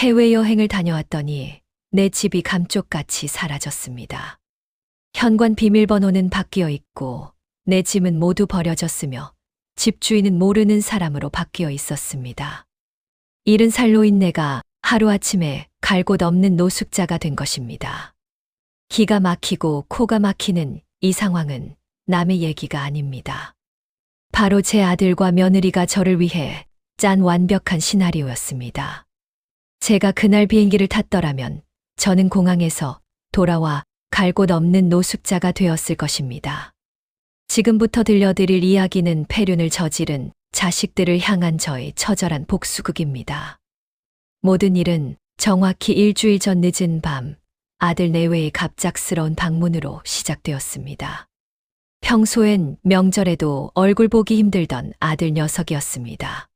해외여행을 다녀왔더니 내 집이 감쪽같이 사라졌습니다. 현관 비밀번호는 바뀌어 있고 내 짐은 모두 버려졌으며 집주인은 모르는 사람으로 바뀌어 있었습니다. 70살 노인네가 하루아침에 갈 곳 없는 노숙자가 된 것입니다. 기가 막히고 코가 막히는 이 상황은 남의 얘기가 아닙니다. 바로 제 아들과 며느리가 저를 위해 짠 완벽한 시나리오였습니다. 제가 그날 비행기를 탔더라면 저는 공항에서 돌아와 갈 곳 없는 노숙자가 되었을 것입니다. 지금부터 들려드릴 이야기는 폐륜을 저지른 자식들을 향한 저의 처절한 복수극입니다. 모든 일은 정확히 일주일 전 늦은 밤 아들 내외의 갑작스러운 방문으로 시작되었습니다. 평소엔 명절에도 얼굴 보기 힘들던 아들 녀석이었습니다.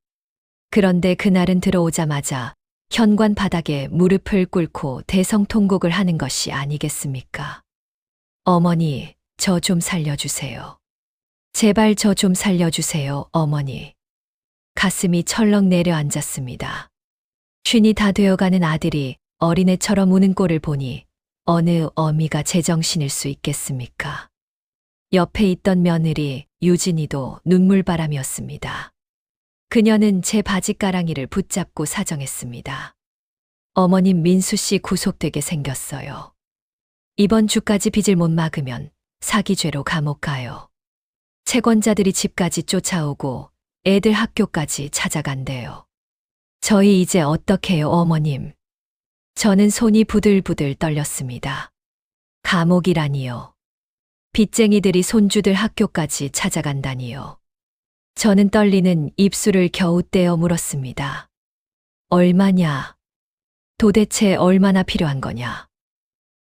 그런데 그날은 들어오자마자 현관 바닥에 무릎을 꿇고 대성통곡을 하는 것이 아니겠습니까? 어머니, 저 좀 살려주세요. 제발 저 좀 살려주세요, 어머니. 가슴이 철렁 내려앉았습니다. 쉰이 다 되어가는 아들이 어린애처럼 우는 꼴을 보니 어느 어미가 제정신일 수 있겠습니까? 옆에 있던 며느리 유진이도 눈물바람이었습니다. 그녀는 제 바지가랑이를 붙잡고 사정했습니다. 어머님 민수 씨 구속되게 생겼어요. 이번 주까지 빚을 못 막으면 사기죄로 감옥 가요. 채권자들이 집까지 쫓아오고 애들 학교까지 찾아간대요. 저희 이제 어떡해요, 어머님? 저는 손이 부들부들 떨렸습니다. 감옥이라니요. 빚쟁이들이 손주들 학교까지 찾아간다니요. 저는 떨리는 입술을 겨우 떼어 물었습니다. 얼마냐? 도대체 얼마나 필요한 거냐?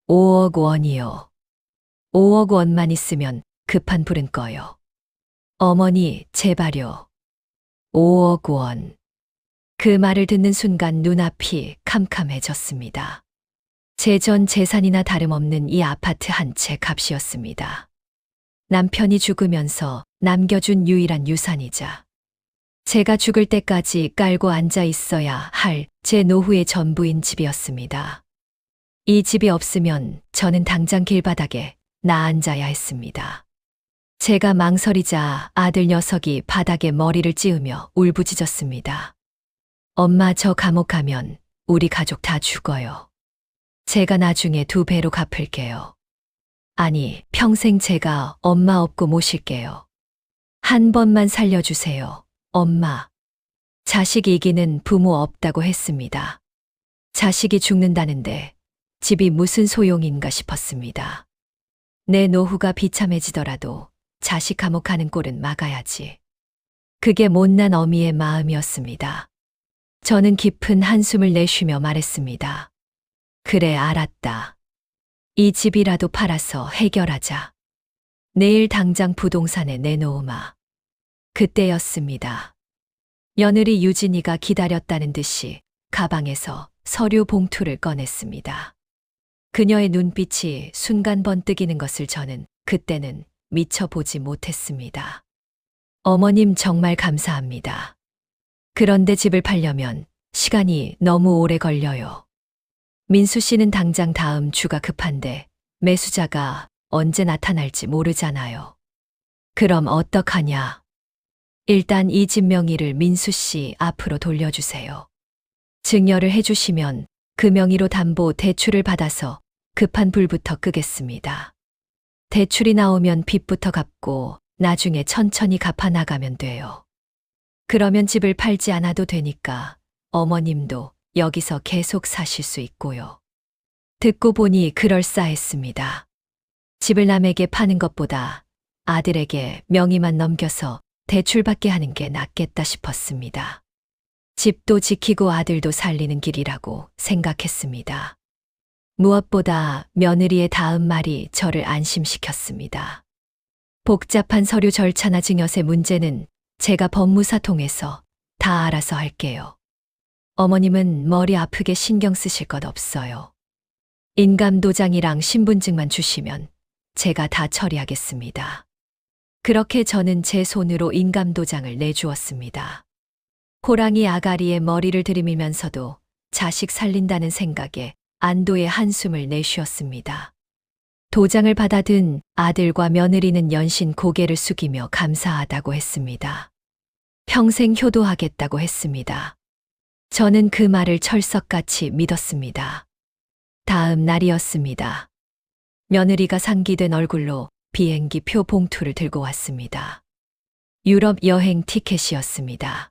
5억 원이요. 5억 원만 있으면 급한 불은 꺼요. 어머니, 제발요. 5억 원. 그 말을 듣는 순간 눈앞이 캄캄해졌습니다. 제 전 재산이나 다름없는 이 아파트 한 채 값이었습니다. 남편이 죽으면서 남겨준 유일한 유산이자 제가 죽을 때까지 깔고 앉아 있어야 할 제 노후의 전부인 집이었습니다. 이 집이 없으면 저는 당장 길바닥에 나앉아야 했습니다. 제가 망설이자 아들 녀석이 바닥에 머리를 찌우며 울부짖었습니다. 엄마, 저 감옥 가면 우리 가족 다 죽어요. 제가 나중에 2배로 갚을게요. 아니, 평생 제가 엄마 업고 모실게요. 한 번만 살려주세요, 엄마. 자식이 이기는 부모 없다고 했습니다. 자식이 죽는다는데 집이 무슨 소용인가 싶었습니다. 내 노후가 비참해지더라도 자식 감옥 가는 꼴은 막아야지. 그게 못난 어미의 마음이었습니다. 저는 깊은 한숨을 내쉬며 말했습니다. 그래, 알았다. 이 집이라도 팔아서 해결하자. 내일 당장 부동산에 내놓으마. 그때였습니다. 며느리 유진이가 기다렸다는 듯이 가방에서 서류 봉투를 꺼냈습니다. 그녀의 눈빛이 순간 번뜩이는 것을 저는 그때는 미처 보지 못했습니다. 어머님, 정말 감사합니다. 그런데 집을 팔려면 시간이 너무 오래 걸려요. 민수 씨는 당장 다음 주가 급한데 매수자가 언제 나타날지 모르잖아요. 그럼 어떡하냐? 일단 이 집 명의를 민수 씨 앞으로 돌려주세요. 증여를 해주시면 그 명의로 담보 대출을 받아서 급한 불부터 끄겠습니다. 대출이 나오면 빚부터 갚고 나중에 천천히 갚아 나가면 돼요. 그러면 집을 팔지 않아도 되니까 어머님도 여기서 계속 사실 수 있고요. 듣고 보니 그럴싸했습니다. 집을 남에게 파는 것보다 아들에게 명의만 넘겨서 대출받게 하는 게 낫겠다 싶었습니다. 집도 지키고 아들도 살리는 길이라고 생각했습니다. 무엇보다 며느리의 다음 말이 저를 안심시켰습니다. 복잡한 서류 절차나 증여세 문제는 제가 법무사 통해서 다 알아서 할게요. 어머님은 머리 아프게 신경 쓰실 것 없어요. 인감도장이랑 신분증만 주시면 제가 다 처리하겠습니다. 그렇게 저는 제 손으로 인감도장을 내주었습니다. 호랑이 아가리에 머리를 들이밀면서도 자식 살린다는 생각에 안도의 한숨을 내쉬었습니다. 도장을 받아든 아들과 며느리는 연신 고개를 숙이며 감사하다고 했습니다. 평생 효도하겠다고 했습니다. 저는 그 말을 철석같이 믿었습니다. 다음 날이었습니다. 며느리가 상기된 얼굴로 비행기 표 봉투를 들고 왔습니다. 유럽 여행 티켓이었습니다.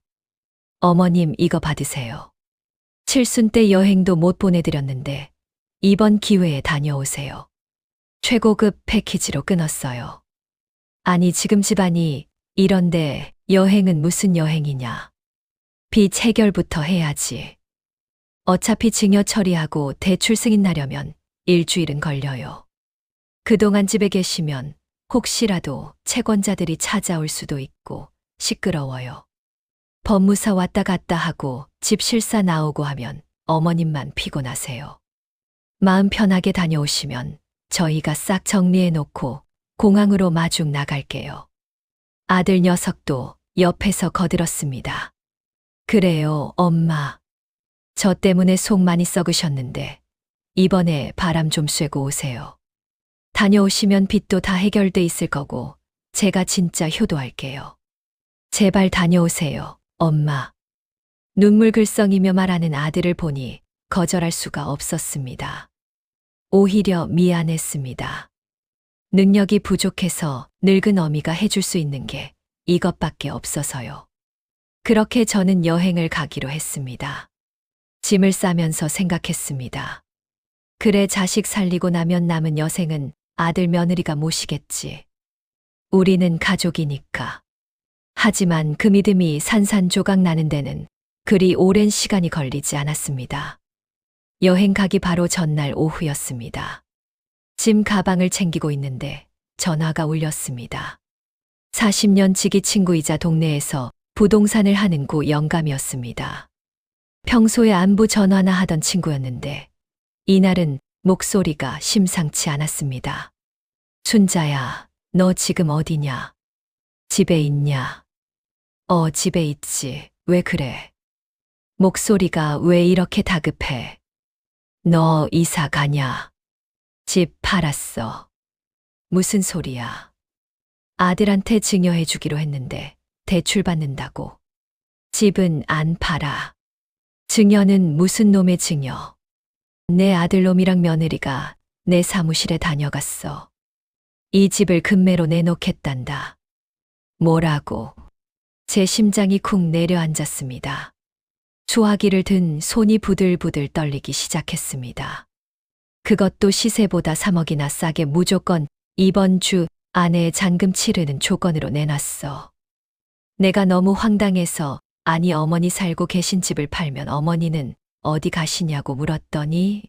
어머님, 이거 받으세요. 칠순 때 여행도 못 보내드렸는데 이번 기회에 다녀오세요. 최고급 패키지로 끊었어요. 아니, 지금 집안이 이런데 여행은 무슨 여행이냐. 빚 해결부터 해야지. 어차피 증여 처리하고 대출 승인나려면 일주일은 걸려요. 그동안 집에 계시면 혹시라도 채권자들이 찾아올 수도 있고 시끄러워요. 법무사 왔다 갔다 하고 집 실사 나오고 하면 어머님만 피곤하세요. 마음 편하게 다녀오시면 저희가 싹 정리해 놓고 공항으로 마중 나갈게요. 아들 녀석도 옆에서 거들었습니다. 그래요, 엄마. 저 때문에 속 많이 썩으셨는데 이번에 바람 좀 쐬고 오세요. 다녀오시면 빚도 다 해결돼 있을 거고 제가 진짜 효도할게요. 제발 다녀오세요, 엄마. 눈물 글썽이며 말하는 아들을 보니 거절할 수가 없었습니다. 오히려 미안했습니다. 능력이 부족해서 늙은 어미가 해줄 수 있는 게 이것밖에 없어서요. 그렇게 저는 여행을 가기로 했습니다. 짐을 싸면서 생각했습니다. 그래, 자식 살리고 나면 남은 여생은 아들 며느리가 모시겠지. 우리는 가족이니까. 하지만 그 믿음이 산산조각 나는 데는 그리 오랜 시간이 걸리지 않았습니다. 여행 가기 바로 전날 오후였습니다. 짐 가방을 챙기고 있는데 전화가 울렸습니다. 40년 지기 친구이자 동네에서 부동산을 하는 고 영감이었습니다. 평소에 안부 전화나 하던 친구였는데 이날은 목소리가 심상치 않았습니다. 순자야, 너 지금 어디냐? 집에 있냐? 집에 있지. 왜 그래? 목소리가 왜 이렇게 다급해? 너 이사 가냐? 집 팔았어. 무슨 소리야? 아들한테 증여해 주기로 했는데 대출 받는다고. 집은 안 팔아. 증여는 무슨 놈의 증여? 내 아들놈이랑 며느리가 내 사무실에 다녀갔어. 이 집을 금매로 내놓겠단다. 뭐라고? 제 심장이 쿵 내려앉았습니다. 수화기를 든 손이 부들부들 떨리기 시작했습니다. 그것도 시세보다 3억이나 싸게 무조건 이번 주 안에 잔금 치르는 조건으로 내놨어. 내가 너무 황당해서 아니 어머니 살고 계신 집을 팔면 어머니는 어디 가시냐고 물었더니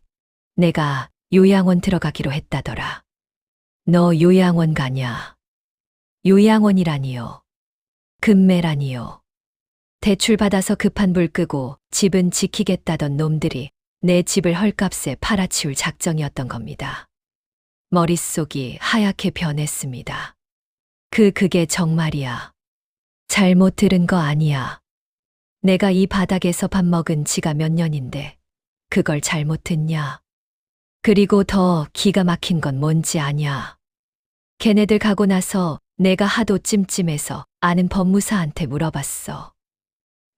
내가 요양원 들어가기로 했다더라. 너 요양원 가냐? 요양원이라니요. 금매라니요. 대출 받아서 급한 불 끄고 집은 지키겠다던 놈들이 내 집을 헐값에 팔아치울 작정이었던 겁니다. 머릿속이 하얗게 변했습니다. 그게 정말이야. 잘못 들은 거 아니야. 내가 이 바닥에서 밥 먹은 지가 몇 년인데 그걸 잘못 듣냐. 그리고 더 기가 막힌 건 뭔지 아냐. 걔네들 가고 나서 내가 하도 찜찜해서 아는 법무사한테 물어봤어.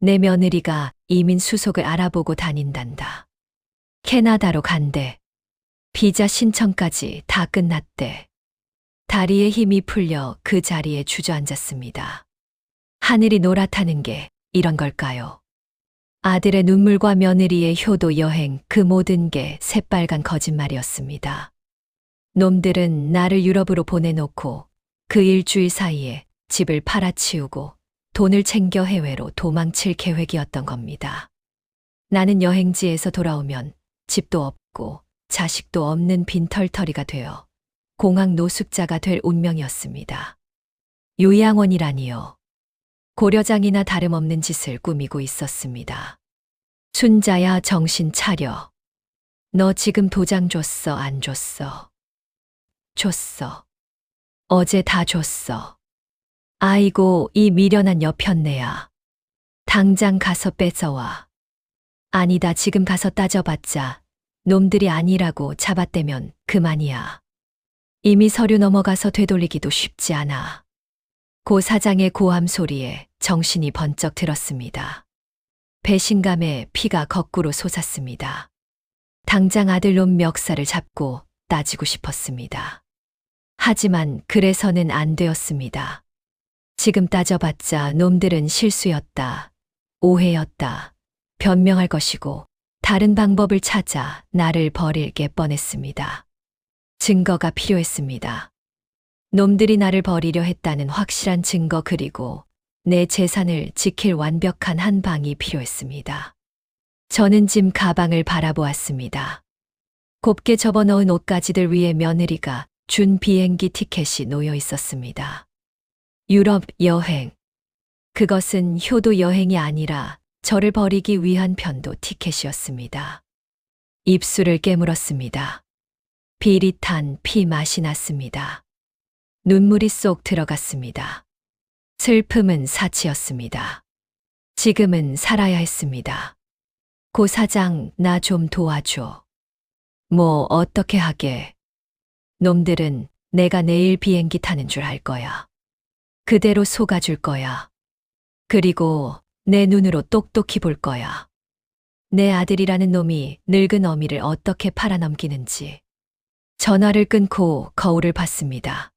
내 며느리가 이민 수속을 알아보고 다닌단다. 캐나다로 간대. 비자 신청까지 다 끝났대. 다리에 힘이 풀려 그 자리에 주저앉았습니다. 하늘이 노랗다는 게 이런 걸까요? 아들의 눈물과 며느리의 효도 여행, 그 모든 게 새빨간 거짓말이었습니다. 놈들은 나를 유럽으로 보내놓고 그 일주일 사이에 집을 팔아치우고 돈을 챙겨 해외로 도망칠 계획이었던 겁니다. 나는 여행지에서 돌아오면 집도 없고 자식도 없는 빈털터리가 되어 공항 노숙자가 될 운명이었습니다. 요양원이라니요. 고려장이나 다름없는 짓을 꾸미고 있었습니다. 순자야, 정신 차려. 너 지금 도장 줬어, 안 줬어? 줬어. 어제 다 줬어. 아이고, 이 미련한 여편네야. 당장 가서 뺏어와. 아니다, 지금 가서 따져봤자 놈들이 아니라고 잡아떼면 그만이야. 이미 서류 넘어가서 되돌리기도 쉽지 않아. 고 사장의 고함 소리에 정신이 번쩍 들었습니다. 배신감에 피가 거꾸로 솟았습니다. 당장 아들놈 멱살을 잡고 따지고 싶었습니다. 하지만 그래서는 안 되었습니다. 지금 따져봤자 놈들은 실수였다, 오해였다, 변명할 것이고 다른 방법을 찾아 나를 버릴게 뻔했습니다. 증거가 필요했습니다. 놈들이 나를 버리려 했다는 확실한 증거, 그리고 내 재산을 지킬 완벽한 한 방이 필요했습니다. 저는 짐 가방을 바라보았습니다. 곱게 접어넣은 옷가지들 위에 며느리가 준 비행기 티켓이 놓여 있었습니다. 유럽 여행. 그것은 효도 여행이 아니라 저를 버리기 위한 편도 티켓이었습니다. 입술을 깨물었습니다. 비릿한 피 맛이 났습니다. 눈물이 쏙 들어갔습니다. 슬픔은 사치였습니다. 지금은 살아야 했습니다. 고 사장, 나 좀 도와줘. 뭐 어떻게 하게. 놈들은 내가 내일 비행기 타는 줄 알 거야. 그대로 속아줄 거야. 그리고 내 눈으로 똑똑히 볼 거야. 내 아들이라는 놈이 늙은 어미를 어떻게 팔아넘기는지. 전화를 끊고 거울을 봤습니다.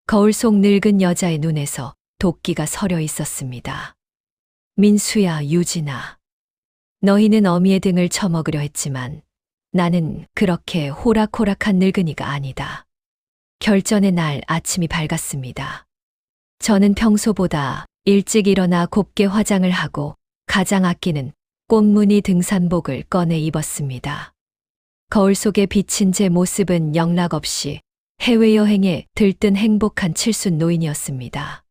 거울 속 늙은 여자의 눈에서 도끼가 서려 있었습니다. 민수야, 유진아. 너희는 어미의 등을 쳐먹으려 했지만 나는 그렇게 호락호락한 늙은이가 아니다. 결전의 날 아침이 밝았습니다. 저는 평소보다 일찍 일어나 곱게 화장을 하고 가장 아끼는 꽃무늬 등산복을 꺼내 입었습니다. 거울 속에 비친 제 모습은 영락없이 해외여행에 들뜬 행복한 칠순 노인이었습니다.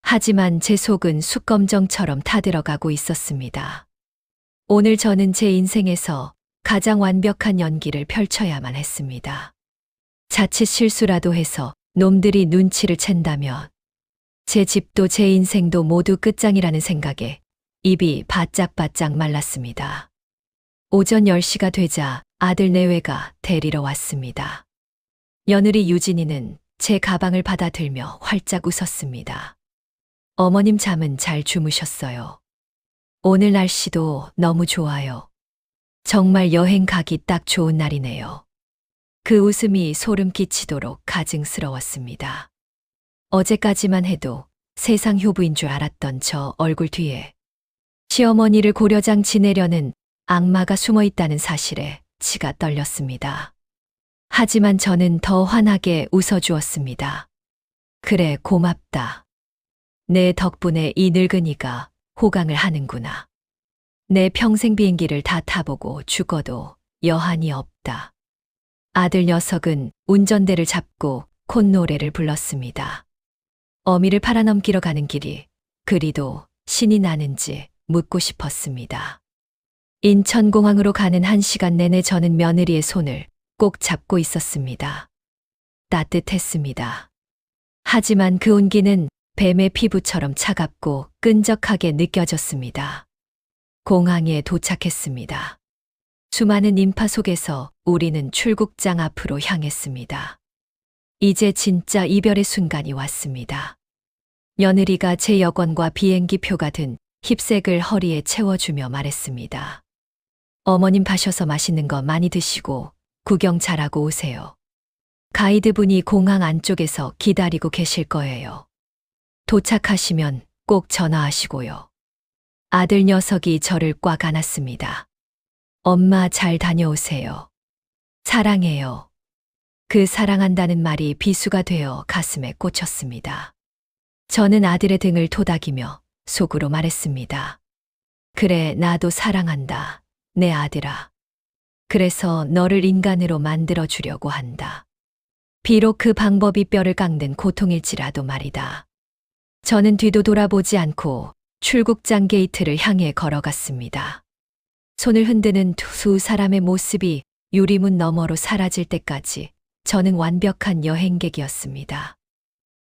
하지만 제 속은 숯검정처럼 타들어가고 있었습니다. 오늘 저는 제 인생에서 가장 완벽한 연기를 펼쳐야만 했습니다. 자칫 실수라도 해서 놈들이 눈치를 챈다면 제 집도 제 인생도 모두 끝장이라는 생각에 입이 바짝바짝 말랐습니다. 오전 10시가 되자 아들 내외가 데리러 왔습니다. 며느리 유진이는 제 가방을 받아들며 활짝 웃었습니다. 어머님 잠은 잘 주무셨어요. 오늘 날씨도 너무 좋아요. 정말 여행 가기 딱 좋은 날이네요. 그 웃음이 소름 끼치도록 가증스러웠습니다. 어제까지만 해도 세상 효부인 줄 알았던 저 얼굴 뒤에 시어머니를 고려장 지내려는 악마가 숨어 있다는 사실에 치가 떨렸습니다. 하지만 저는 더 환하게 웃어주었습니다. 그래, 고맙다. 내 덕분에 이 늙은이가 호강을 하는구나. 내 평생 비행기를 다 타보고 죽어도 여한이 없다. 아들 녀석은 운전대를 잡고 콧노래를 불렀습니다. 어미를 팔아넘기러 가는 길이 그리도 신이 나는지 묻고 싶었습니다. 인천공항으로 가는 1시간 내내 저는 며느리의 손을 꼭 잡고 있었습니다. 따뜻했습니다. 하지만 그 온기는 뱀의 피부처럼 차갑고 끈적하게 느껴졌습니다. 공항에 도착했습니다. 수많은 인파 속에서 우리는 출국장 앞으로 향했습니다. 이제 진짜 이별의 순간이 왔습니다. 며느리가 제 여권과 비행기 표가 든 힙색을 허리에 채워주며 말했습니다. 어머님 파셔서 맛있는 거 많이 드시고 구경 잘하고 오세요. 가이드분이 공항 안쪽에서 기다리고 계실 거예요. 도착하시면 꼭 전화하시고요. 아들 녀석이 저를 꽉 안았습니다. 엄마 잘 다녀오세요. 사랑해요. 그 사랑한다는 말이 비수가 되어 가슴에 꽂혔습니다. 저는 아들의 등을 토닥이며 속으로 말했습니다. 그래, 나도 사랑한다, 내 아들아. 그래서 너를 인간으로 만들어 주려고 한다. 비록 그 방법이 뼈를 깎는 고통일지라도 말이다. 저는 뒤도 돌아보지 않고 출국장 게이트를 향해 걸어갔습니다. 손을 흔드는 두 사람의 모습이 유리문 너머로 사라질 때까지 저는 완벽한 여행객이었습니다.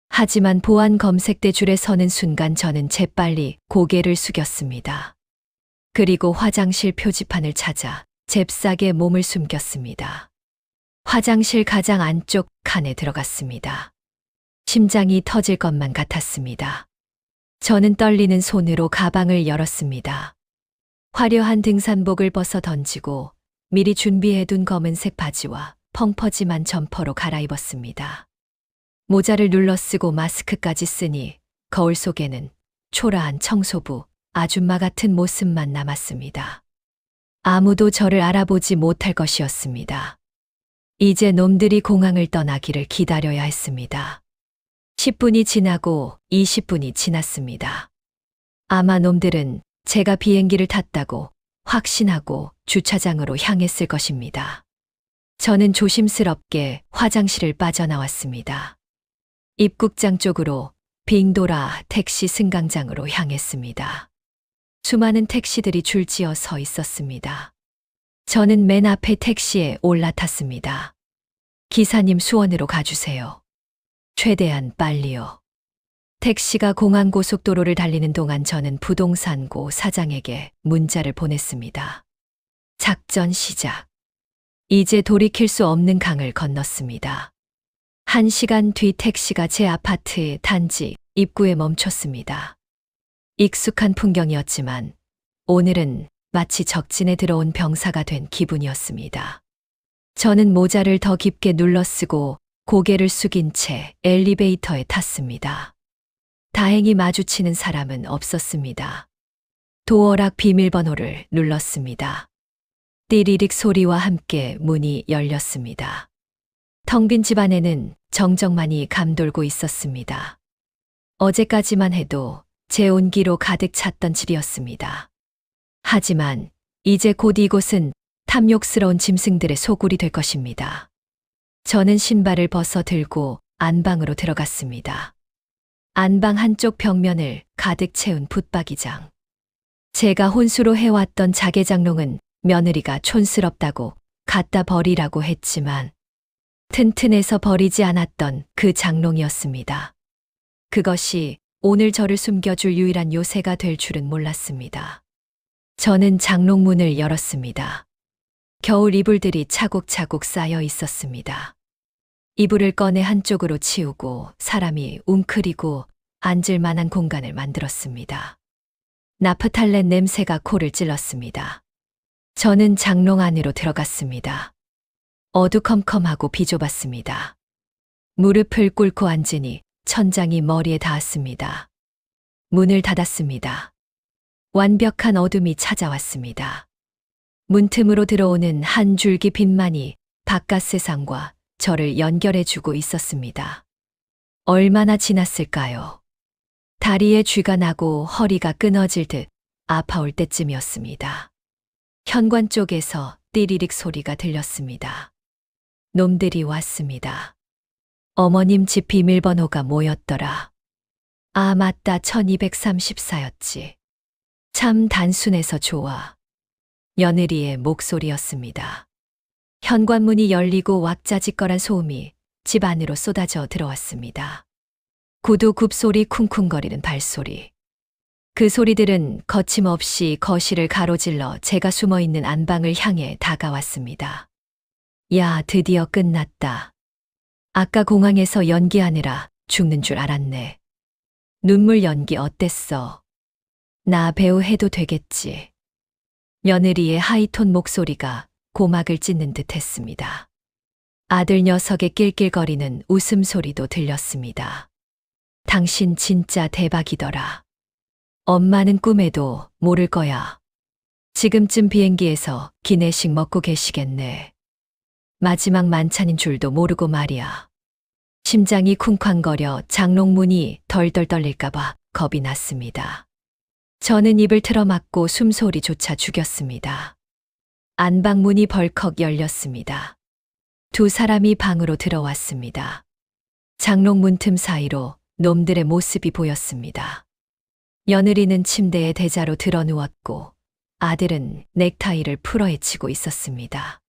하지만 보안 검색대 줄에 서는 순간 저는 재빨리 고개를 숙였습니다. 그리고 화장실 표지판을 찾아 잽싸게 몸을 숨겼습니다. 화장실 가장 안쪽 칸에 들어갔습니다. 심장이 터질 것만 같았습니다. 저는 떨리는 손으로 가방을 열었습니다. 화려한 등산복을 벗어 던지고 미리 준비해둔 검은색 바지와 펑퍼짐한 점퍼로 갈아입었습니다. 모자를 눌러쓰고 마스크까지 쓰니 거울 속에는 초라한 청소부, 아줌마 같은 모습만 남았습니다. 아무도 저를 알아보지 못할 것이었습니다. 이제 놈들이 공항을 떠나기를 기다려야 했습니다. 10분이 지나고 20분이 지났습니다. 아마 놈들은 제가 비행기를 탔다고 확신하고 주차장으로 향했을 것입니다. 저는 조심스럽게 화장실을 빠져나왔습니다. 입국장 쪽으로 빙 돌아 택시 승강장으로 향했습니다. 수많은 택시들이 줄지어 서 있었습니다. 저는 맨 앞에 택시에 올라탔습니다. 기사님 수원으로 가주세요. 최대한 빨리요. 택시가 공항 고속도로를 달리는 동안 저는 부동산고 사장에게 문자를 보냈습니다. 작전 시작. 이제 돌이킬 수 없는 강을 건넜습니다. 1시간 뒤 택시가 제 아파트 단지 입구에 멈췄습니다. 익숙한 풍경이었지만 오늘은 마치 적진에 들어온 병사가 된 기분이었습니다. 저는 모자를 더 깊게 눌러쓰고 고개를 숙인 채 엘리베이터에 탔습니다. 다행히 마주치는 사람은 없었습니다. 도어락 비밀번호를 눌렀습니다. 띠리릭 소리와 함께 문이 열렸습니다. 텅 빈 집 안에는 정적만이 감돌고 있었습니다. 어제까지만 해도 제 온기로 가득 찼던 집이었습니다. 하지만 이제 곧 이곳은 탐욕스러운 짐승들의 소굴이 될 것입니다. 저는 신발을 벗어 들고 안방으로 들어갔습니다. 안방 한쪽 벽면을 가득 채운 붙박이장. 제가 혼수로 해왔던 자개장롱은 며느리가 촌스럽다고 갖다 버리라고 했지만 튼튼해서 버리지 않았던 그 장롱이었습니다. 그것이 오늘 저를 숨겨줄 유일한 요새가 될 줄은 몰랐습니다. 저는 장롱문을 열었습니다. 겨울 이불들이 차곡차곡 쌓여 있었습니다. 이불을 꺼내 한쪽으로 치우고 사람이 웅크리고 앉을 만한 공간을 만들었습니다. 나프탈렌 냄새가 코를 찔렀습니다. 저는 장롱 안으로 들어갔습니다. 어두컴컴하고 비좁았습니다. 무릎을 꿇고 앉으니 천장이 머리에 닿았습니다. 문을 닫았습니다. 완벽한 어둠이 찾아왔습니다. 문틈으로 들어오는 한 줄기 빛만이 바깥 세상과 저를 연결해주고 있었습니다. 얼마나 지났을까요? 다리에 쥐가 나고 허리가 끊어질 듯 아파올 때쯤이었습니다. 현관 쪽에서 띠리릭 소리가 들렸습니다. 놈들이 왔습니다. 어머님 집 비밀번호가 뭐였더라? 아, 맞다. 1234였지. 참 단순해서 좋아. 며느리의 목소리였습니다. 현관문이 열리고 왁자지껄한 소음이 집 안으로 쏟아져 들어왔습니다. 구두 굽소리, 쿵쿵거리는 발소리. 그 소리들은 거침없이 거실을 가로질러 제가 숨어있는 안방을 향해 다가왔습니다. 야, 드디어 끝났다. 아까 공항에서 연기하느라 죽는 줄 알았네. 눈물 연기 어땠어? 나 배우 해도 되겠지. 며느리의 하이톤 목소리가 고막을 찢는 듯 했습니다. 아들 녀석의 낄낄거리는 웃음소리도 들렸습니다. 당신 진짜 대박이더라. 엄마는 꿈에도 모를 거야. 지금쯤 비행기에서 기내식 먹고 계시겠네. 마지막 만찬인 줄도 모르고 말이야. 심장이 쿵쾅거려 장롱문이 덜덜 떨릴까봐 겁이 났습니다. 저는 입을 틀어막고 숨소리조차 죽였습니다. 안방문이 벌컥 열렸습니다. 두 사람이 방으로 들어왔습니다. 장롱문 틈 사이로 놈들의 모습이 보였습니다. 며느리는 침대에 대자로 드러누웠고 아들은 넥타이를 풀어헤치고 있었습니다.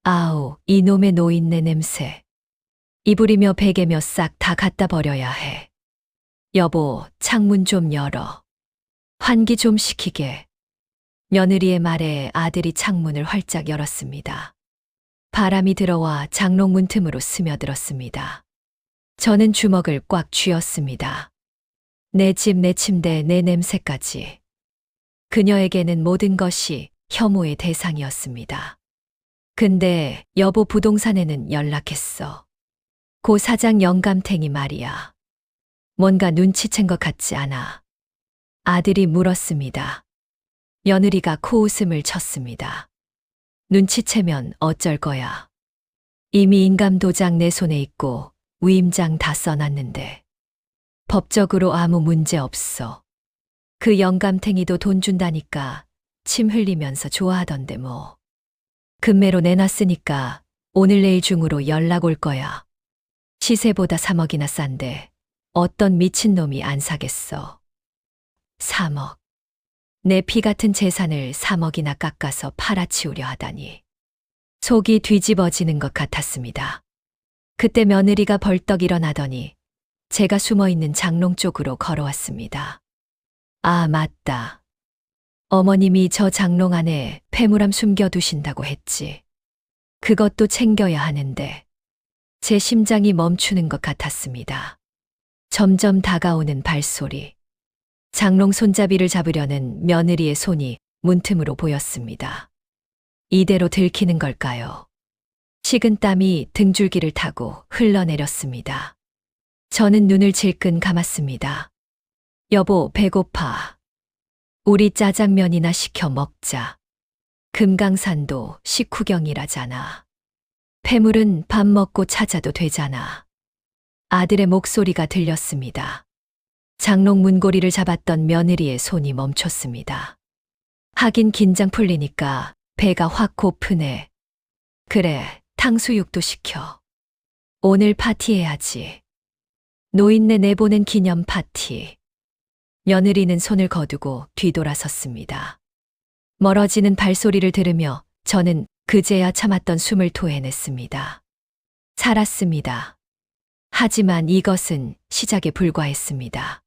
아우, 이놈의 노인네 냄새. 이불이며 베개며 싹 다 갖다 버려야 해. 여보, 창문 좀 열어. 환기 좀 시키게. 며느리의 말에 아들이 창문을 활짝 열었습니다. 바람이 들어와 장롱 문틈으로 스며들었습니다. 저는 주먹을 꽉 쥐었습니다. 내 집, 내 침대, 내 냄새까지. 그녀에게는 모든 것이 혐오의 대상이었습니다. 근데 여보 부동산에는 연락했어. 고 사장 영감탱이 말이야. 뭔가 눈치챈 것 같지 않아. 아들이 물었습니다. 며느리가 코웃음을 쳤습니다. 눈치채면 어쩔 거야. 이미 인감도장 내 손에 있고 위임장 다 써놨는데. 법적으로 아무 문제 없어. 그 영감탱이도 돈 준다니까 침 흘리면서 좋아하던데 뭐. 금매로 내놨으니까 오늘 내일 중으로 연락 올 거야. 시세보다 3억이나 싼데 어떤 미친놈이 안 사겠어. 3억. 내 피 같은 재산을 3억이나 깎아서 팔아치우려 하다니. 속이 뒤집어지는 것 같았습니다. 그때 며느리가 벌떡 일어나더니 제가 숨어있는 장롱 쪽으로 걸어왔습니다. 아, 맞다. 어머님이 저 장롱 안에 폐물함 숨겨두신다고 했지. 그것도 챙겨야 하는데. 제 심장이 멈추는 것 같았습니다. 점점 다가오는 발소리. 장롱 손잡이를 잡으려는 며느리의 손이 문틈으로 보였습니다. 이대로 들키는 걸까요? 식은땀이 등줄기를 타고 흘러내렸습니다. 저는 눈을 질끈 감았습니다. 여보, 배고파. 우리 짜장면이나 시켜 먹자. 금강산도 식후경이라잖아. 폐물은 밥 먹고 찾아도 되잖아. 아들의 목소리가 들렸습니다. 장롱 문고리를 잡았던 며느리의 손이 멈췄습니다. 하긴 긴장 풀리니까 배가 확 고프네. 그래, 탕수육도 시켜. 오늘 파티해야지. 노인네 내보낸 기념 파티. 며느리는 손을 거두고 뒤돌아섰습니다. 멀어지는 발소리를 들으며 저는 그제야 참았던 숨을 토해냈습니다. 살았습니다. 하지만 이것은 시작에 불과했습니다.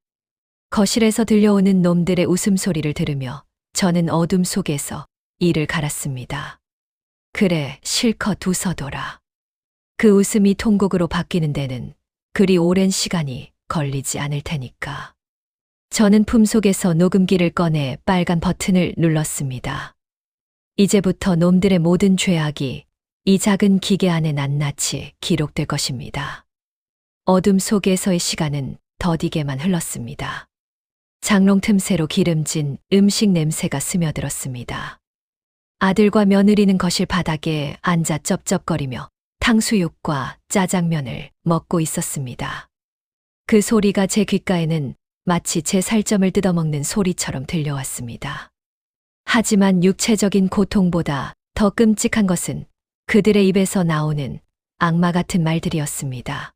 거실에서 들려오는 놈들의 웃음소리를 들으며 저는 어둠 속에서 이를 갈았습니다. 그래, 실컷 웃어둬라. 그 웃음이 통곡으로 바뀌는 데는 그리 오랜 시간이 걸리지 않을 테니까. 저는 품속에서 녹음기를 꺼내 빨간 버튼을 눌렀습니다. 이제부터 놈들의 모든 죄악이 이 작은 기계 안에 낱낱이 기록될 것입니다. 어둠 속에서의 시간은 더디게만 흘렀습니다. 장롱 틈새로 기름진 음식 냄새가 스며들었습니다. 아들과 며느리는 거실 바닥에 앉아 쩝쩝거리며 탕수육과 짜장면을 먹고 있었습니다. 그 소리가 제 귓가에는 마치 제 살점을 뜯어먹는 소리처럼 들려왔습니다. 하지만 육체적인 고통보다 더 끔찍한 것은 그들의 입에서 나오는 악마 같은 말들이었습니다.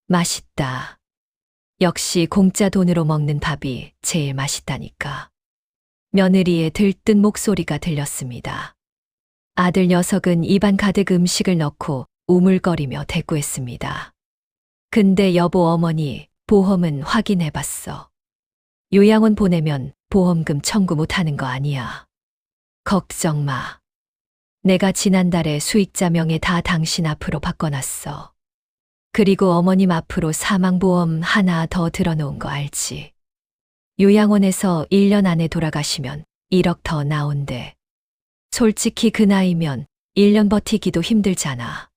맛있다. 역시 공짜 돈으로 먹는 밥이 제일 맛있다니까. 며느리의 들뜬 목소리가 들렸습니다. 아들 녀석은 입안 가득 음식을 넣고 우물거리며 대꾸했습니다. 근데 여보, 어머니, 보험은 확인해봤어. 요양원 보내면 보험금 청구 못하는 거 아니야. 걱정 마. 내가 지난달에 수익자 명에 다 당신 앞으로 바꿔놨어. 그리고 어머님 앞으로 사망보험 하나 더 들어놓은 거 알지? 요양원에서 1년 안에 돌아가시면 1억 더 나온대. 솔직히 그 나이면 1년 버티기도 힘들잖아.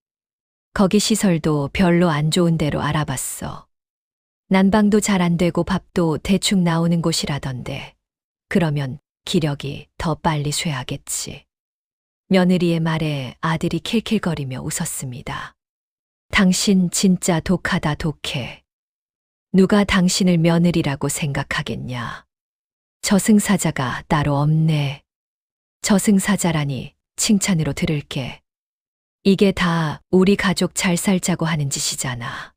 거기 시설도 별로 안 좋은 데로 알아봤어. 난방도 잘 안 되고 밥도 대충 나오는 곳이라던데. 그러면 기력이 더 빨리 쇠하겠지. 며느리의 말에 아들이 킬킬거리며 웃었습니다. 당신 진짜 독하다, 독해. 누가 당신을 며느리라고 생각하겠냐. 저승사자가 따로 없네. 저승사자라니 칭찬으로 들을게. 이게 다 우리 가족 잘 살자고 하는 짓이잖아.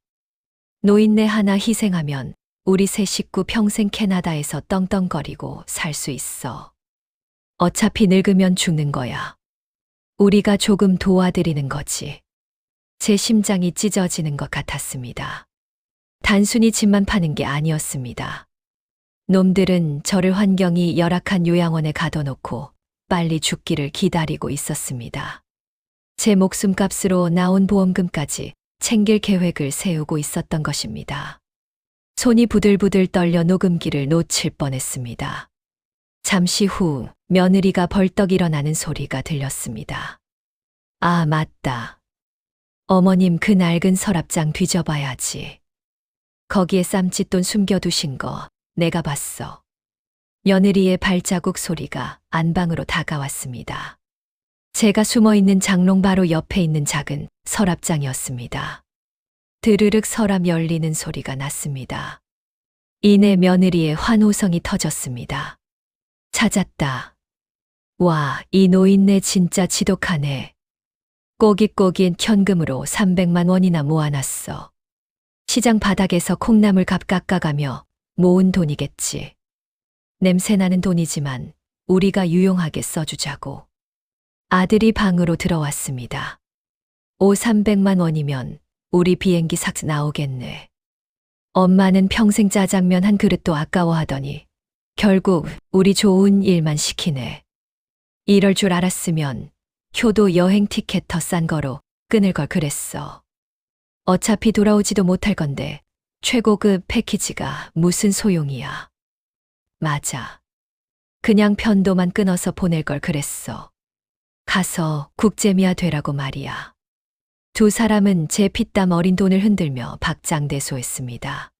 노인네 하나 희생하면 우리 세 식구 평생 캐나다에서 떵떵거리고 살 수 있어. 어차피 늙으면 죽는 거야. 우리가 조금 도와드리는 거지. 제 심장이 찢어지는 것 같았습니다. 단순히 집만 파는 게 아니었습니다. 놈들은 저를 환경이 열악한 요양원에 가둬놓고 빨리 죽기를 기다리고 있었습니다. 제 목숨값으로 나온 보험금까지 챙길 계획을 세우고 있었던 것입니다. 손이 부들부들 떨려 녹음기를 놓칠 뻔했습니다. 잠시 후 며느리가 벌떡 일어나는 소리가 들렸습니다. 아, 맞다. 어머님 그 낡은 서랍장 뒤져봐야지. 거기에 쌈짓돈 숨겨두신 거 내가 봤어. 며느리의 발자국 소리가 안방으로 다가왔습니다. 제가 숨어있는 장롱 바로 옆에 있는 작은 서랍장이었습니다. 드르륵 서랍 열리는 소리가 났습니다. 이내 며느리의 환호성이 터졌습니다. 찾았다. 와, 이 노인네 진짜 지독하네. 꼬깃꼬깃 현금으로 300만 원이나 모아놨어. 시장 바닥에서 콩나물 값 깎아가며 모은 돈이겠지. 냄새나는 돈이지만 우리가 유용하게 써주자고. 아들이 방으로 들어왔습니다. 300만 원이면 우리 비행기 삭 나오겠네. 엄마는 평생 짜장면 한 그릇도 아까워하더니 결국 우리 좋은 일만 시키네. 이럴 줄 알았으면 효도 여행 티켓 더 싼 거로 끊을 걸 그랬어. 어차피 돌아오지도 못할 건데 최고급 패키지가 무슨 소용이야. 맞아. 그냥 편도만 끊어서 보낼 걸 그랬어. 가서 국제미아 되라고 말이야. 두 사람은 제 피땀 어린 돈을 흔들며 박장대소했습니다.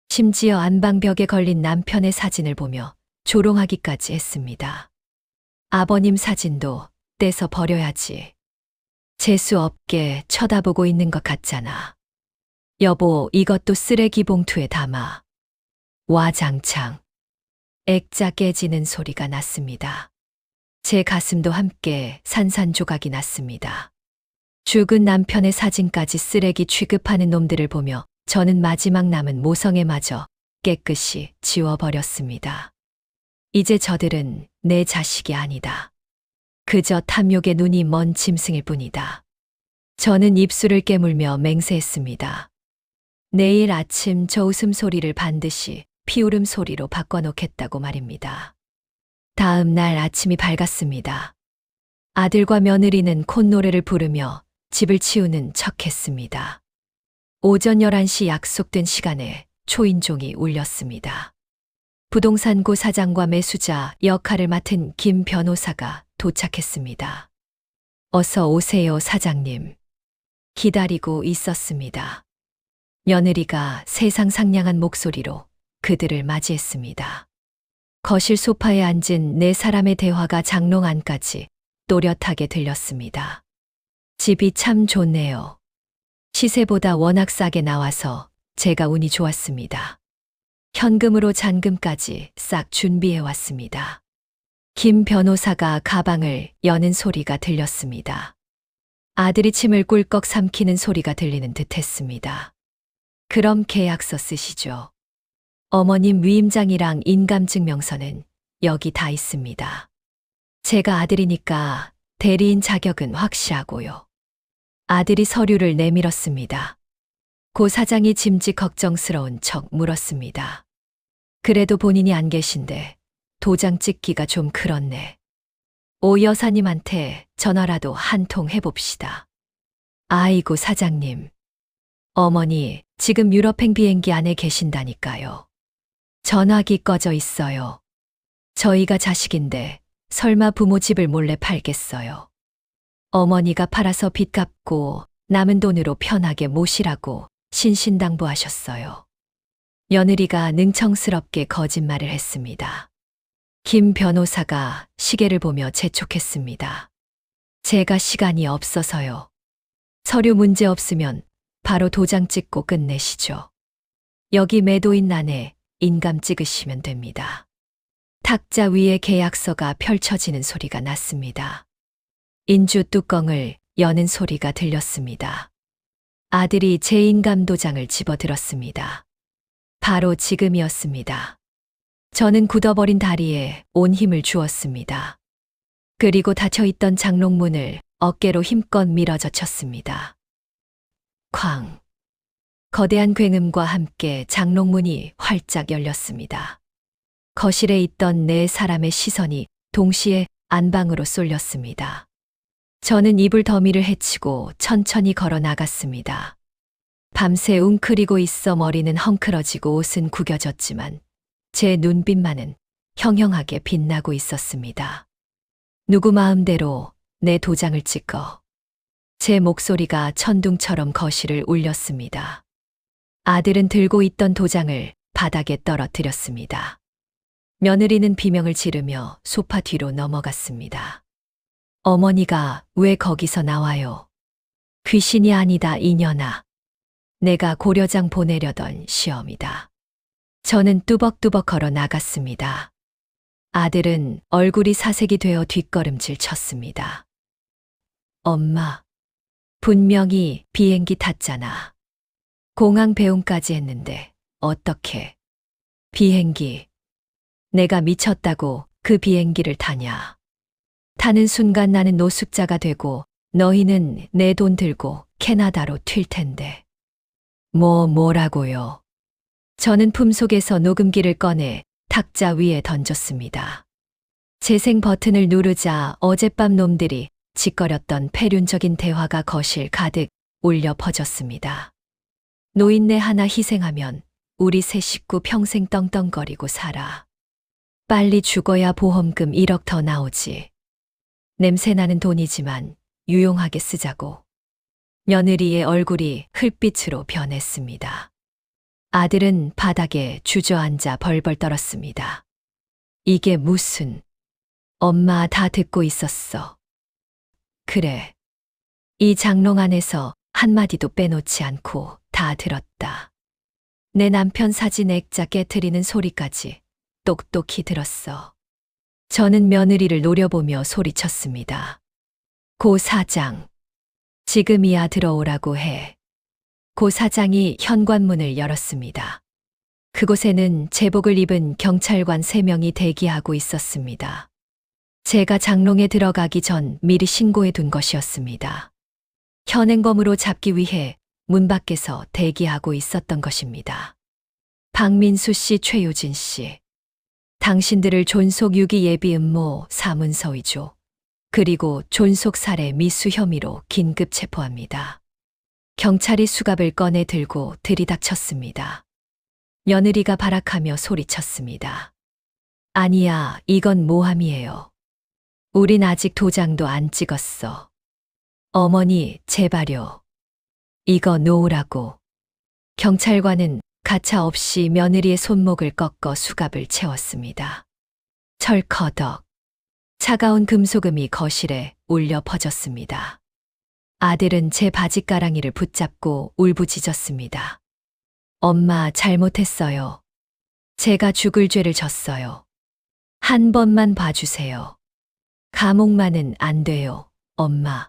심지어 안방벽에 걸린 남편의 사진을 보며 조롱하기까지 했습니다. 아버님 사진도 떼서 버려야지. 재수 없게 쳐다보고 있는 것 같잖아. 여보, 이것도 쓰레기 봉투에 담아. 와장창. 액자 깨지는 소리가 났습니다. 제 가슴도 함께 산산조각이 났습니다. 죽은 남편의 사진까지 쓰레기 취급하는 놈들을 보며 저는 마지막 남은 모성애마저 깨끗이 지워버렸습니다. 이제 저들은 내 자식이 아니다. 그저 탐욕의 눈이 먼 짐승일 뿐이다. 저는 입술을 깨물며 맹세했습니다. 내일 아침 저 웃음소리를 반드시 피울음 소리로 바꿔놓겠다고 말입니다. 다음 날 아침이 밝았습니다. 아들과 며느리는 콧노래를 부르며 집을 치우는 척했습니다. 오전 11시 약속된 시간에 초인종이 울렸습니다. 부동산고 사장과 매수자 역할을 맡은 김 변호사가 도착했습니다. 어서 오세요, 사장님. 기다리고 있었습니다. 며느리가 세상 상냥한 목소리로 그들을 맞이했습니다. 거실 소파에 앉은 네 사람의 대화가 장롱 안까지 또렷하게 들렸습니다. 집이 참 좋네요. 시세보다 워낙 싸게 나와서 제가 운이 좋았습니다. 현금으로 잔금까지 싹 준비해 왔습니다. 김 변호사가 가방을 여는 소리가 들렸습니다. 아들이 침을 꿀꺽 삼키는 소리가 들리는 듯 했습니다. 그럼 계약서 쓰시죠. 어머님 위임장이랑 인감증명서는 여기 다 있습니다. 제가 아들이니까 대리인 자격은 확실하고요. 아들이 서류를 내밀었습니다. 고 사장이 짐짓 걱정스러운 척 물었습니다. 그래도 본인이 안 계신데 도장 찍기가 좀 그렇네. 오 여사님한테 전화라도 한 통 해봅시다. 아이고 사장님. 어머니 지금 유럽행 비행기 안에 계신다니까요. 전화기 꺼져 있어요. 저희가 자식인데 설마 부모 집을 몰래 팔겠어요. 어머니가 팔아서 빚 갚고 남은 돈으로 편하게 모시라고 신신당부하셨어요. 며느리가 능청스럽게 거짓말을 했습니다. 김 변호사가 시계를 보며 재촉했습니다. 제가 시간이 없어서요. 서류 문제 없으면 바로 도장 찍고 끝내시죠. 여기 매도인란에 인감 찍으시면 됩니다. 탁자 위에 계약서가 펼쳐지는 소리가 났습니다. 인주 뚜껑을 여는 소리가 들렸습니다. 아들이 제 인감 도장을 집어들었습니다. 바로 지금이었습니다. 저는 굳어버린 다리에 온 힘을 주었습니다. 그리고 닫혀있던 장롱문을 어깨로 힘껏 밀어젖혔습니다. 쾅! 거대한 굉음과 함께 장롱문이 활짝 열렸습니다. 거실에 있던 네 사람의 시선이 동시에 안방으로 쏠렸습니다. 저는 이불 더미를 헤치고 천천히 걸어 나갔습니다. 밤새 웅크리고 있어 머리는 헝클어지고 옷은 구겨졌지만 제 눈빛만은 형형하게 빛나고 있었습니다. 누구 마음대로 내 도장을 찍어. 제 목소리가 천둥처럼 거실을 울렸습니다. 아들은 들고 있던 도장을 바닥에 떨어뜨렸습니다. 며느리는 비명을 지르며 소파 뒤로 넘어갔습니다. 어머니가 왜 거기서 나와요? 귀신이 아니다, 이년아. 내가 고려장 보내려던 시험이다. 저는 뚜벅뚜벅 걸어 나갔습니다. 아들은 얼굴이 사색이 되어 뒷걸음질 쳤습니다. 엄마, 분명히 비행기 탔잖아. 공항 배웅까지 했는데 어떻게? 비행기. 내가 미쳤다고 그 비행기를 타냐. 타는 순간 나는 노숙자가 되고 너희는 내 돈 들고 캐나다로 튈 텐데. 뭐라고요? 저는 품속에서 녹음기를 꺼내 탁자 위에 던졌습니다. 재생 버튼을 누르자 어젯밤 놈들이 짓거렸던 패륜적인 대화가 거실 가득 울려 퍼졌습니다. 노인네 하나 희생하면 우리 세 식구 평생 떵떵거리고 살아. 빨리 죽어야 보험금 1억 더 나오지. 냄새나는 돈이지만 유용하게 쓰자고. 며느리의 얼굴이 흙빛으로 변했습니다. 아들은 바닥에 주저앉아 벌벌 떨었습니다. 이게 무슨... 엄마 다 듣고 있었어. 그래. 이 장롱 안에서 한마디도 빼놓지 않고 다 들었다. 내 남편 사진 액자 깨트리는 소리까지 똑똑히 들었어. 저는 며느리를 노려보며 소리쳤습니다. 고 사장. 지금이야 들어오라고 해. 고 사장이 현관문을 열었습니다. 그곳에는 제복을 입은 경찰관 3명이 대기하고 있었습니다. 제가 장롱에 들어가기 전 미리 신고해 둔 것이었습니다. 현행범으로 잡기 위해 문 밖에서 대기하고 있었던 것입니다. 박민수 씨, 최유진 씨. 당신들을 존속 유기 예비 음모 사문서 위조, 그리고 존속 살해 미수 혐의로 긴급 체포합니다. 경찰이 수갑을 꺼내 들고 들이닥쳤습니다. 며느리가 발악하며 소리쳤습니다. 아니야, 이건 모함이에요. 우린 아직 도장도 안 찍었어. 어머니, 제발요. 이거 놓으라고. 경찰관은 가차 없이 며느리의 손목을 꺾어 수갑을 채웠습니다. 철커덕. 차가운 금속음이 거실에 울려 퍼졌습니다. 아들은 제 바지가랑이를 붙잡고 울부짖었습니다. 엄마, 잘못했어요. 제가 죽을 죄를 졌어요. 한 번만 봐주세요. 감옥만은 안 돼요, 엄마.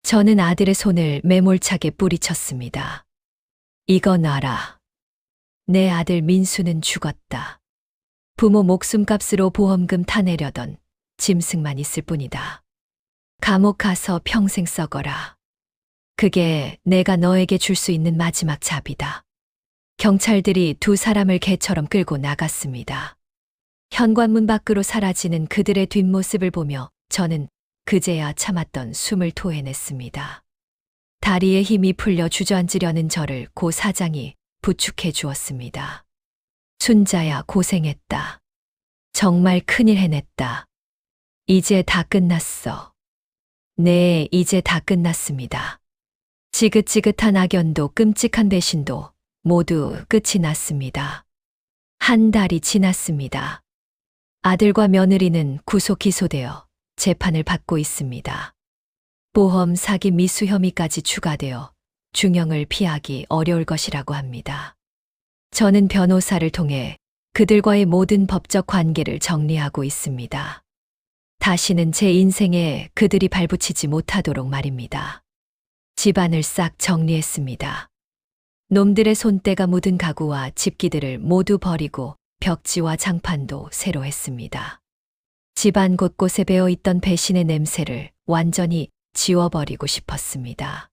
저는 아들의 손을 매몰차게 뿌리쳤습니다. 이거 놔라. 내 아들 민수는 죽었다. 부모 목숨값으로 보험금 타내려던 짐승만 있을 뿐이다. 감옥 가서 평생 썩어라. 그게 내가 너에게 줄 수 있는 마지막 잡이다. 경찰들이 2 사람을 개처럼 끌고 나갔습니다. 현관문 밖으로 사라지는 그들의 뒷모습을 보며 저는 그제야 참았던 숨을 토해냈습니다. 다리에 힘이 풀려 주저앉으려는 저를 고 사장이 부축해 주었습니다. 순자야, 고생했다. 정말 큰일 해냈다. 이제 다 끝났어. 네, 이제 다 끝났습니다. 지긋지긋한 악연도 끔찍한 배신도 모두 끝이 났습니다. 한 달이 지났습니다. 아들과 며느리는 구속 기소되어 재판을 받고 있습니다. 보험 사기 미수 혐의까지 추가되어 중형을 피하기 어려울 것이라고 합니다. 저는 변호사를 통해 그들과의 모든 법적 관계를 정리하고 있습니다. 다시는 제 인생에 그들이 발붙이지 못하도록 말입니다. 집안을 싹 정리했습니다. 놈들의 손때가 묻은 가구와 집기들을 모두 버리고 벽지와 장판도 새로 했습니다. 집안 곳곳에 배어있던 배신의 냄새를 완전히 지워버리고 싶었습니다.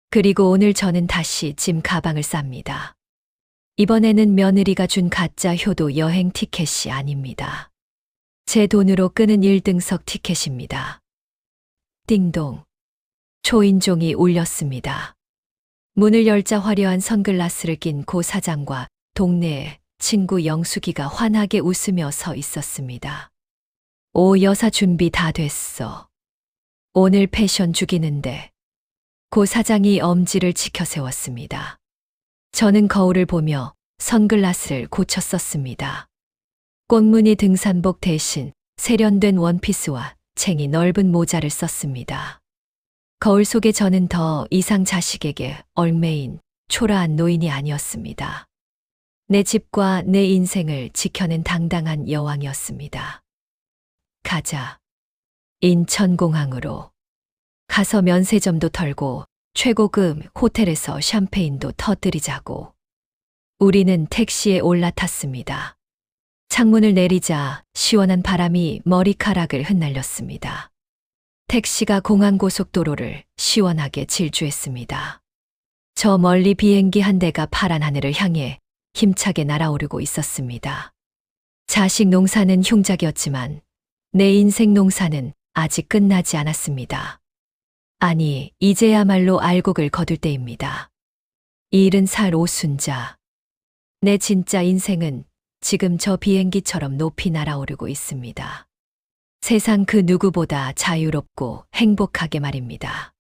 그리고 오늘 저는 다시 짐 가방을 쌉니다. 이번에는 며느리가 준 가짜 효도 여행 티켓이 아닙니다. 제 돈으로 끄는 1등석 티켓입니다. 띵동. 초인종이 울렸습니다. 문을 열자 화려한 선글라스를 낀 고 사장과 동네에 친구 영숙이가 환하게 웃으며 서 있었습니다. 오 여사 준비 다 됐어. 오늘 패션 죽이는데. 고 사장이 엄지를 치켜 세웠습니다. 저는 거울을 보며 선글라스를 고쳤었습니다. 꽃무늬 등산복 대신 세련된 원피스와 챙이 넓은 모자를 썼습니다. 거울 속에 저는 더 이상 자식에게 얽매인 초라한 노인이 아니었습니다. 내 집과 내 인생을 지켜낸 당당한 여왕이었습니다. 가자. 인천공항으로. 가서 면세점도 털고 최고급 호텔에서 샴페인도 터뜨리자고. 우리는 택시에 올라탔습니다. 창문을 내리자 시원한 바람이 머리카락을 흩날렸습니다. 택시가 공항 고속도로를 시원하게 질주했습니다. 저 멀리 비행기 한 대가 파란 하늘을 향해 힘차게 날아오르고 있었습니다. 자식 농사는 흉작이었지만 내 인생 농사는 아직 끝나지 않았습니다. 아니, 이제야말로 알곡을 거둘 때입니다. 70살 오순자. 내 진짜 인생은 지금 저 비행기처럼 높이 날아오르고 있습니다. 세상 그 누구보다 자유롭고 행복하게 말입니다.